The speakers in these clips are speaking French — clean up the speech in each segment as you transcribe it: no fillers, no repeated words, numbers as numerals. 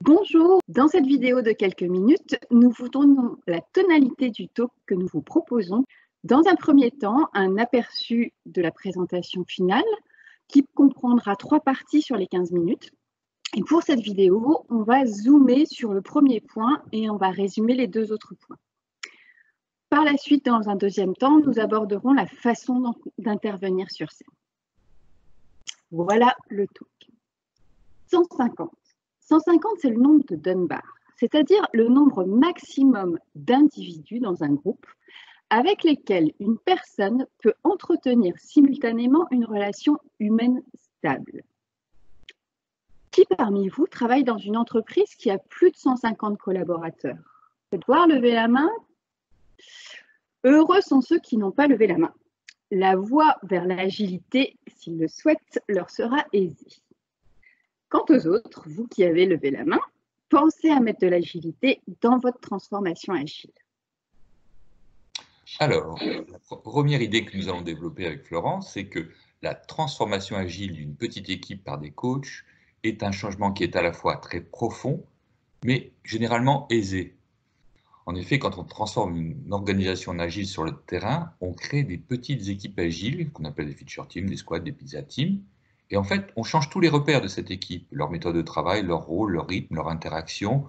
Bonjour, dans cette vidéo de quelques minutes, nous vous donnons la tonalité du talk que nous vous proposons. Dans un premier temps, un aperçu de la présentation finale qui comprendra 3 parties sur les 15 minutes. Et pour cette vidéo, on va zoomer sur le premier point et on va résumer les 2 autres points. Par la suite, dans un deuxième temps, nous aborderons la façon d'intervenir sur scène. Voilà le talk. 150. 150, c'est le nombre de Dunbar, c'est-à-dire le nombre maximum d'individus dans un groupe avec lesquels une personne peut entretenir simultanément une relation humaine stable. Qui parmi vous travaille dans une entreprise qui a plus de 150 collaborateurs? Faites voir, levez la main. Heureux sont ceux qui n'ont pas levé la main. La voie vers l'agilité, s'ils le souhaitent, leur sera aisée. Quant aux autres, vous qui avez levé la main, pensez à mettre de l'agilité dans votre transformation agile. Alors, la première idée que nous allons développer avec Florence, c'est que la transformation agile d'une petite équipe par des coachs est un changement qui est à la fois très profond, mais généralement aisé. En effet, quand on transforme une organisation en agile sur le terrain, on crée des petites équipes agiles, qu'on appelle des feature teams, des squads, des pizza teams, et en fait, on change tous les repères de cette équipe, leur méthode de travail, leur rôle, leur rythme, leur interaction.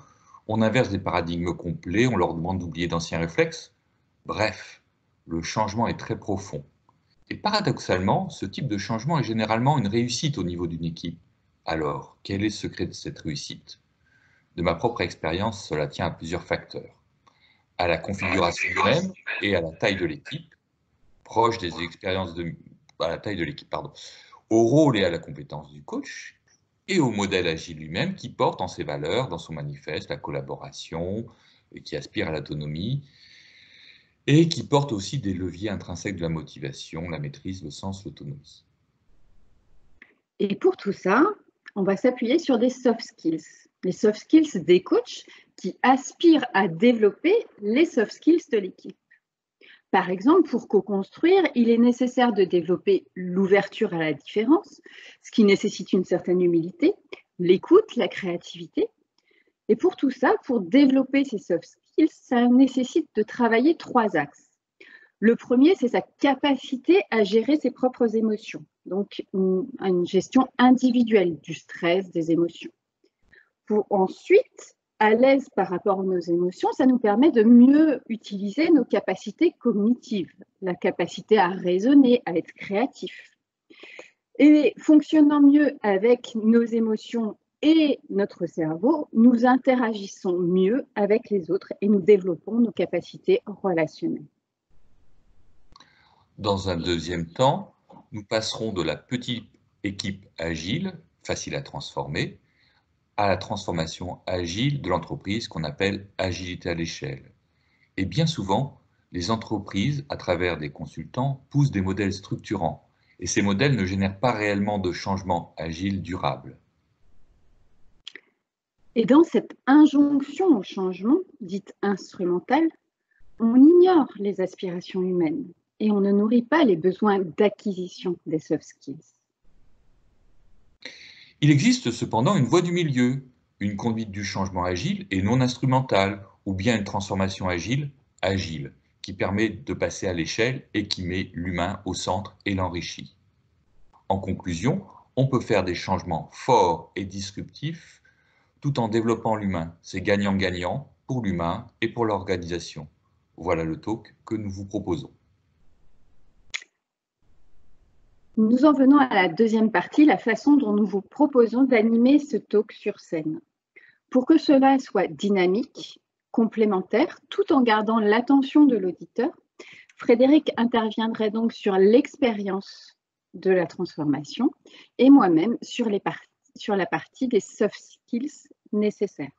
On inverse des paradigmes complets, on leur demande d'oublier d'anciens réflexes. Bref, le changement est très profond. Et paradoxalement, ce type de changement est généralement une réussite au niveau d'une équipe. Alors, quel est le secret de cette réussite? De ma propre expérience, cela tient à plusieurs facteurs. À la configuration même et à la taille de l'équipe, proche des expériences à la taille de l'équipe, pardon, au rôle et à la compétence du coach, et au modèle agile lui-même qui porte en ses valeurs, dans son manifeste, la collaboration, et qui aspire à l'autonomie, et qui porte aussi des leviers intrinsèques de la motivation, la maîtrise, le sens, l'autonomie. Et pour tout ça, on va s'appuyer sur des soft skills. Les soft skills des coachs qui aspirent à développer les soft skills de l'équipe. Par exemple, pour co-construire, il est nécessaire de développer l'ouverture à la différence, ce qui nécessite une certaine humilité, l'écoute, la créativité. Et pour tout ça, pour développer ces soft skills, ça nécessite de travailler 3 axes. Le premier, c'est sa capacité à gérer ses propres émotions, donc une gestion individuelle du stress, des émotions. Pour ensuite, à l'aise par rapport à nos émotions, ça nous permet de mieux utiliser nos capacités cognitives, la capacité à raisonner, à être créatif. Et fonctionnant mieux avec nos émotions et notre cerveau, nous interagissons mieux avec les autres et nous développons nos capacités relationnelles. Dans un deuxième temps, nous passerons de la petite équipe agile, facile à transformer, à la transformation agile de l'entreprise qu'on appelle agilité à l'échelle. Et bien souvent, les entreprises, à travers des consultants, poussent des modèles structurants. Et ces modèles ne génèrent pas réellement de changement agile durable. Et dans cette injonction au changement, dite instrumentale, on ignore les aspirations humaines et on ne nourrit pas les besoins d'acquisition des soft skills. Il existe cependant une voie du milieu, une conduite du changement agile et non instrumentale, ou bien une transformation agile, qui permet de passer à l'échelle et qui met l'humain au centre et l'enrichit. En conclusion, on peut faire des changements forts et disruptifs tout en développant l'humain. C'est gagnant-gagnant pour l'humain et pour l'organisation. Voilà le talk que nous vous proposons. Nous en venons à la deuxième partie, la façon dont nous vous proposons d'animer ce talk sur scène. Pour que cela soit dynamique, complémentaire, tout en gardant l'attention de l'auditeur, Frédéric interviendrait donc sur l'expérience de la transformation et moi-même sur la partie des soft skills nécessaires.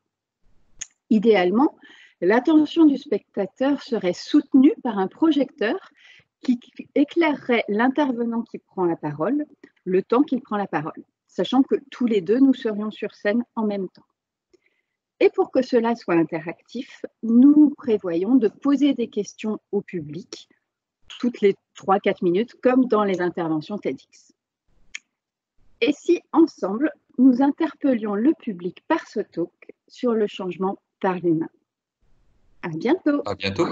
Idéalement, l'attention du spectateur serait soutenue par un projecteur qui éclairerait l'intervenant qui prend la parole, le temps qu'il prend la parole, sachant que tous les deux, nous serions sur scène en même temps. Et pour que cela soit interactif, nous prévoyons de poser des questions au public toutes les 3-4 minutes, comme dans les interventions TEDx. Et si, ensemble, nous interpellions le public par ce talk sur le changement par l'humain. À bientôt. À bientôt.